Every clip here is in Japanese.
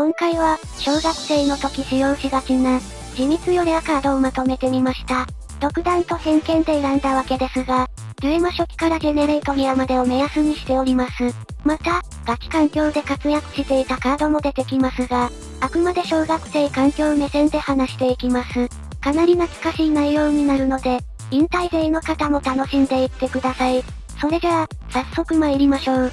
今回は、小学生の時使用しがちな、地味強レアカードをまとめてみました。独断と偏見で選んだわけですが、デュエマ初期からジェネレートギアまでを目安にしております。また、ガチ環境で活躍していたカードも出てきますが、あくまで小学生環境目線で話していきます。かなり懐かしい内容になるので、引退勢の方も楽しんでいってください。それじゃあ、早速参りましょう。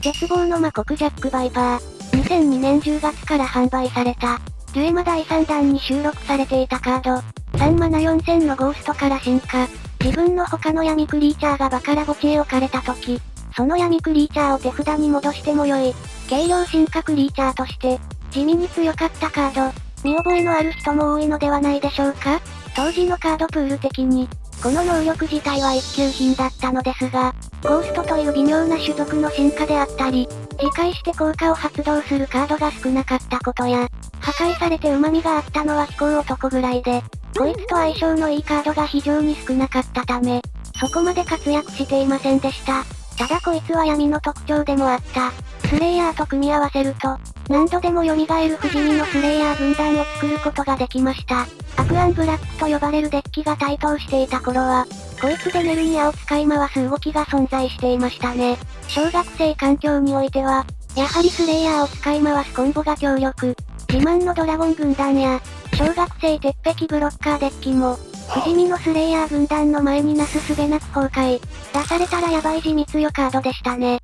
絶望の魔国ジャック・バイパー。2002年10月から販売された、デュエマ第3弾に収録されていたカード、3マナ4000のゴーストから進化。自分の他の闇クリーチャーがバカラ墓地へ置かれた時、その闇クリーチャーを手札に戻しても良い、軽量進化クリーチャーとして、地味に強かったカード、見覚えのある人も多いのではないでしょうか。当時のカードプール的に、この能力自体は一級品だったのですが、ゴーストという微妙な種族の進化であったり、自壊して効果を発動するカードが少なかったことや、破壊されて旨味があったのは飛行男ぐらいで、こいつと相性のいいカードが非常に少なかったため、そこまで活躍していませんでした。ただこいつは闇の特徴でもあった。スレイヤーと組み合わせると、何度でも蘇る不死身のスレイヤー軍団を作ることができました。アクアンブラックと呼ばれるデッキが台頭していた頃は、こいつでネルニアを使い回す動きが存在していましたね。小学生環境においては、やはりスレイヤーを使い回すコンボが強力。自慢のドラゴン軍団や、小学生鉄壁ブロッカーデッキも、不死身のスレイヤー軍団の前になすすべなく崩壊。出されたらヤバい地味強カードでしたね。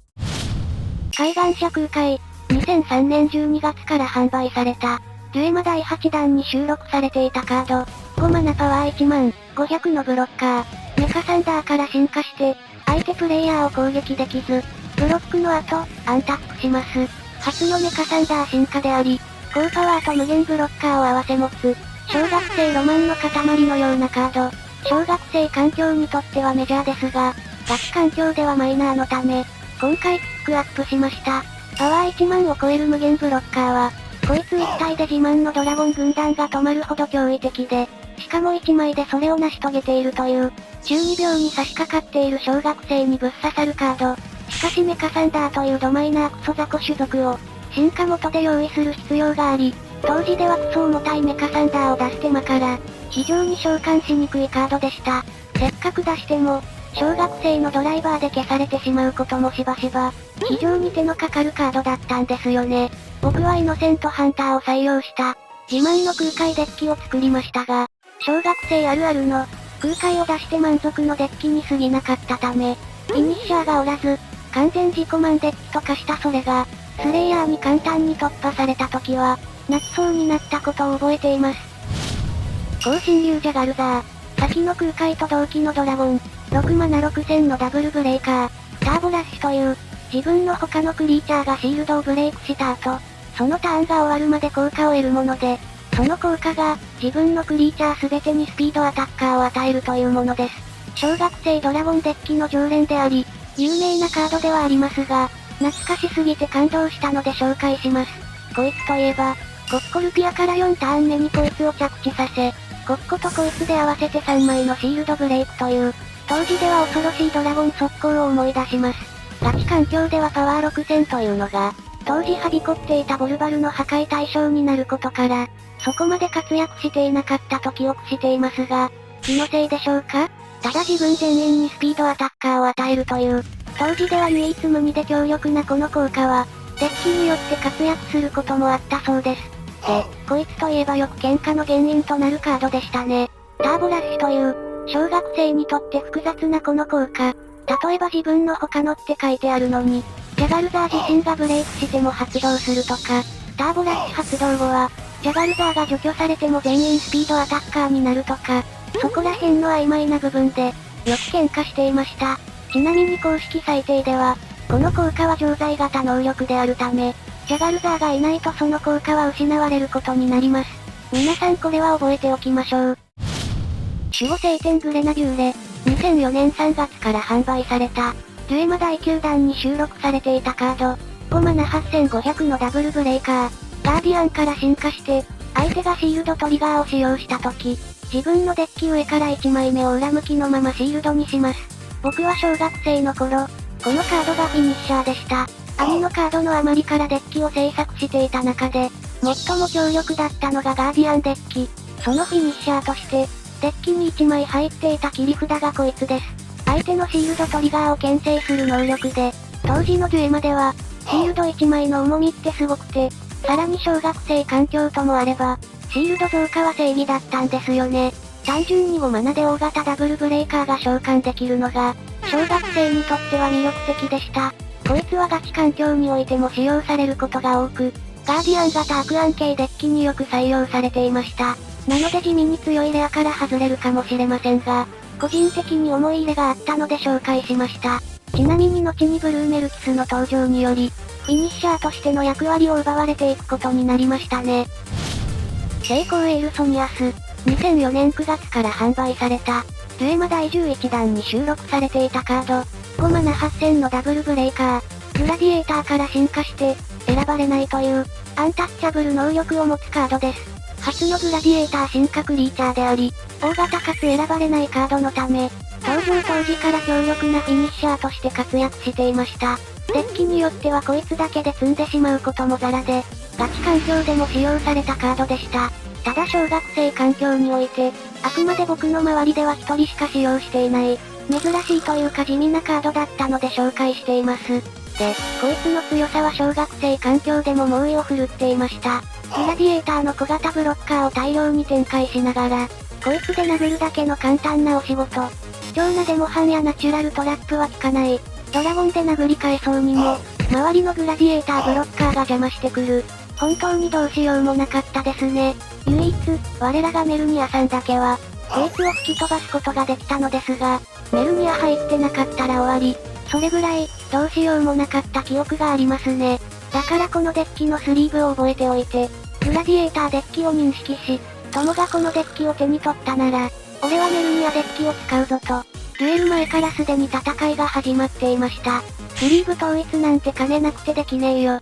海岸者空海。2003年12月から販売された、デュエマ第8弾に収録されていたカード、5マナパワー1万500のブロッカー、メカサンダーから進化して、相手プレイヤーを攻撃できず、ブロックの後、アンタップします。初のメカサンダー進化であり、高パワーと無限ブロッカーを合わせ持つ、小学生ロマンの塊のようなカード、小学生環境にとってはメジャーですが、ガチ環境ではマイナーのため、今回ピックアップしました。パワー1万を超える無限ブロッカーは、こいつ一体で自慢のドラゴン軍団が止まるほど驚異的で、しかも1枚でそれを成し遂げているという、中二病に差し掛かっている小学生にぶっ刺さるカード。しかしメカサンダーというドマイナークソ雑魚種族を、進化元で用意する必要があり、当時ではクソ重たいメカサンダーを出す手間から、非常に召喚しにくいカードでした。せっかく出しても、小学生のドライバーで消されてしまうこともしばしば、非常に手のかかるカードだったんですよね。僕はイノセントハンターを採用した、自慢の空海デッキを作りましたが、小学生あるあるの、空海を出して満足のデッキに過ぎなかったため、フィニッシャーがおらず、完全自己満デッキと化したそれが、スレイヤーに簡単に突破された時は、泣きそうになったことを覚えています。光神竜ジャガルザー。先の空海と同期のドラゴン。6マナ6000のダブルブレイカー。ターボラッシュという、自分の他のクリーチャーがシールドをブレイクした後、そのターンが終わるまで効果を得るもので、その効果が、自分のクリーチャー全てにスピードアタッカーを与えるというものです。小学生ドラゴンデッキの常連であり、有名なカードではありますが、懐かしすぎて感動したので紹介します。こいつといえば、コッコルピアから4ターン目にこいつを着地させ、コッコとこいつで合わせて3枚のシールドブレイクという、当時では恐ろしいドラゴン速攻を思い出します。ガチ環境ではパワー6000というのが、当時はびこっていたボルバルの破壊対象になることから、そこまで活躍していなかったと記憶していますが、気のせいでしょうか？ただ自分全員にスピードアタッカーを与えるという、当時では唯一無二で強力なこの効果は、デッキによって活躍することもあったそうです。で、こいつといえばよく喧嘩の原因となるカードでしたね。ターボラッシュという、小学生にとって複雑なこの効果。例えば自分の他のって書いてあるのに、ジャガルザー自身がブレイクしても発動するとか、ターボラッシュ発動後は、ジャガルザーが除去されても全員スピードアタッカーになるとか、そこら辺の曖昧な部分で、よく喧嘩していました。ちなみに公式裁定では、この効果は常在型能力であるため、ジャガルザーがいないとその効果は失われることになります。皆さんこれは覚えておきましょう。守護聖典グレナデューレ。2004年3月から販売された、デュエマ第9弾に収録されていたカード、5マナ8500のダブルブレイカー、ガーディアンから進化して、相手がシールドトリガーを使用した時、自分のデッキ上から1枚目を裏向きのままシールドにします。僕は小学生の頃、このカードがフィニッシャーでした。網のカードの余りからデッキを制作していた中で、最も強力だったのがガーディアンデッキ。そのフィニッシャーとして、デッキに1枚入っていた切り札がこいつです。相手のシールドトリガーを牽制する能力で、当時のジュエマでは、シールド1枚の重みってすごくて、さらに小学生環境ともあれば、シールド増加は正義だったんですよね。単純に5マナで大型ダブルブレーカーが召喚できるのが、小学生にとっては魅力的でした。こいつはガチ環境においても使用されることが多く、ガーディアン型アクアン系デッキによく採用されていました。なので地味に強いレアから外れるかもしれませんが、個人的に思い入れがあったので紹介しました。ちなみに後にブルーメルキスの登場により、フィニッシャーとしての役割を奪われていくことになりましたね。セイコーエールソニアス。2004年9月から販売された、ジュエマ第11弾に収録されていたカード、5マナ8000のダブルブレーカー、グラディエーターから進化して、選ばれないという、アンタッチャブル能力を持つカードです。初のグラディエーター進化クリーチャーであり、大型かつ選ばれないカードのため、登場当時から強力なフィニッシャーとして活躍していました。デッキによってはこいつだけで積んでしまうこともザラで、ガチ環境でも使用されたカードでした。ただ小学生環境において、あくまで僕の周りでは一人しか使用していない、珍しいというか地味なカードだったので紹介しています。で、こいつの強さは小学生環境でも猛威を振るっていました。グラディエーターの小型ブロッカーを大量に展開しながら、こいつで殴るだけの簡単なお仕事。貴重なデモハンやナチュラルトラップは効かない。ドラゴンで殴り返そうにも、周りのグラディエーターブロッカーが邪魔してくる。本当にどうしようもなかったですね。唯一、我らがメルニアさんだけは、こいつを吹き飛ばすことができたのですが、メルニア入ってなかったら終わり。それぐらい、どうしようもなかった記憶がありますね。だからこのデッキのスリーブを覚えておいて、グラディエーターデッキを認識し、友がこのデッキを手に取ったなら、俺はメルニアデッキを使うぞと、デュエル前からすでに戦いが始まっていました。スリーブ統一なんて金なくてできねえよ。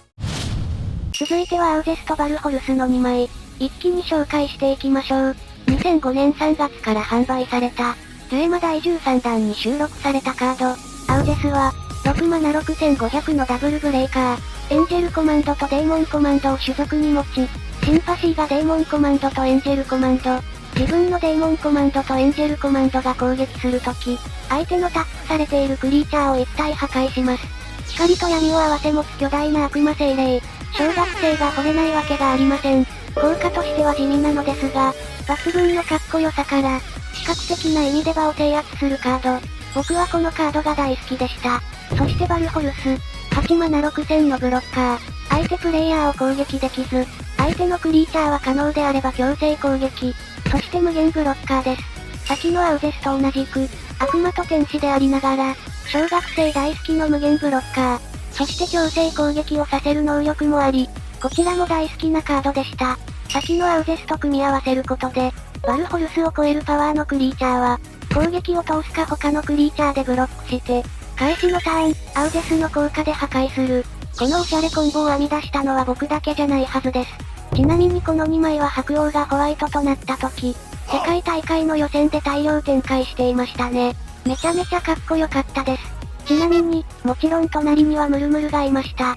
続いてはアウゼスとバルホルスの2枚、一気に紹介していきましょう。2005年3月から販売された、ジュエマ第13弾に収録されたカード、アウゼスは、6マナ6500のダブルブレーカー、エンジェルコマンドとデーモンコマンドを種族に持ち、シンパシーがデーモンコマンドとエンジェルコマンド、自分のデーモンコマンドとエンジェルコマンドが攻撃するとき、相手のタップされているクリーチャーを一体破壊します。光と闇を合わせ持つ巨大な悪魔精霊。小学生が惚れないわけがありません。効果としては地味なのですが、抜群のかっこよさから、視覚的な意味で場を制圧するカード。僕はこのカードが大好きでした。そしてバルホルス、8マナ6000のブロッカー。相手プレイヤーを攻撃できず、相手のクリーチャーは可能であれば強制攻撃。そして無限ブロッカーです。先のアウゼスと同じく、悪魔と天使でありながら、小学生大好きの無限ブロッカー。そして強制攻撃をさせる能力もあり、こちらも大好きなカードでした。先のアウゼスと組み合わせることで、バルホルスを超えるパワーのクリーチャーは、攻撃を通すか他のクリーチャーでブロックして、返しのターン、アウゼスの効果で破壊する。このオシャレコンボを編み出したのは僕だけじゃないはずです。ちなみにこの2枚は白王がホワイトとなった時、世界大会の予選で大量展開していましたね。めちゃめちゃかっこよかったです。ちなみに、もちろん隣にはムルムルがいました。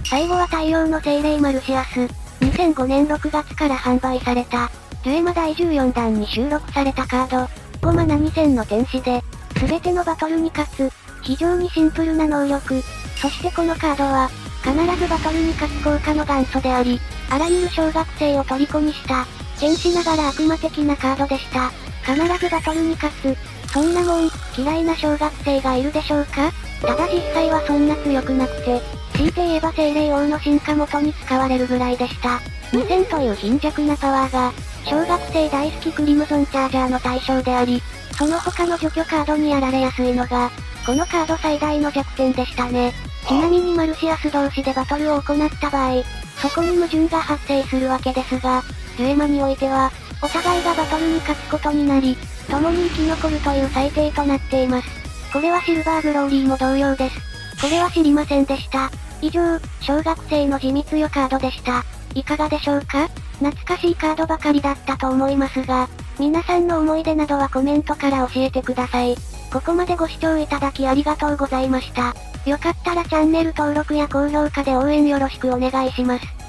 最後は太陽の精霊マルシアス。2005年6月から販売された、ジュエマ第14弾に収録されたカード、5マナ2000の天使で、すべてのバトルに勝つ、非常にシンプルな能力。そしてこのカードは、必ずバトルに勝つ効果の元祖であり、あらゆる小学生を虜にした、天使ながら悪魔的なカードでした。必ずバトルに勝つ。そんなもん、嫌いな小学生がいるでしょうか？ただ実際はそんな強くなくて、強いて言えば精霊王の進化元に使われるぐらいでした。2000という貧弱なパワーが、小学生大好きクリムゾンチャージャーの対象であり、その他の除去カードにやられやすいのが、このカード最大の弱点でしたね。ちなみにマルシアス同士でバトルを行った場合、そこに矛盾が発生するわけですが、ジュエマにおいては、お互いがバトルに勝つことになり、共に生き残るという裁定となっています。これはシルバーグローリーも同様です。これは知りませんでした。以上、小学生の地味強カードでした。いかがでしょうか？懐かしいカードばかりだったと思いますが、皆さんの思い出などはコメントから教えてください。ここまでご視聴いただきありがとうございました。よかったらチャンネル登録や高評価で応援よろしくお願いします。